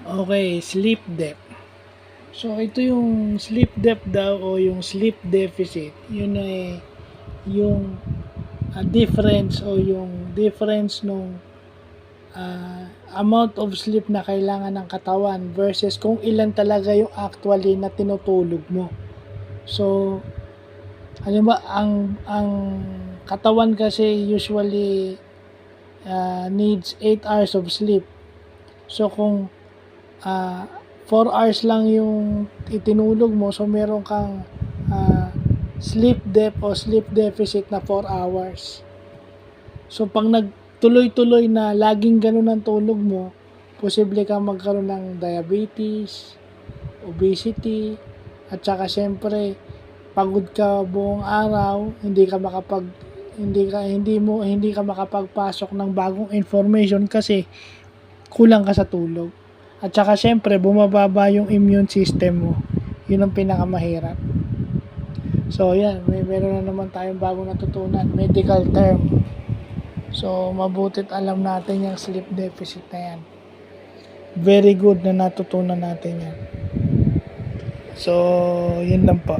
Okay, sleep debt. So, ito yung sleep debt daw o yung sleep deficit. Yun ay yung difference o yung difference nung amount of sleep na kailangan ng katawan versus kung ilan talaga yung actually na tinutulog mo. So, halimbawa, ang katawan kasi usually needs 8 hours of sleep. So, kung 4 hours lang yung itinulog mo, so meron kang sleep debt o sleep deficit na 4 hours. So pag nagtuloy-tuloy na laging ganun ang tulog mo, posible kang magkaroon ng diabetes, obesity, at saka syempre pagod ka buong araw, hindi ka makapagpasok ng bagong information kasi kulang ka sa tulog. At saka syempre, bumababa yung immune system mo. Yun ang pinakamahirap. So, yan. Meron na naman tayong bagong natutunan. Medical term. So, mabutit alam natin yung sleep deficit na yan. Very good na natutunan natin yan. So, yun lang po.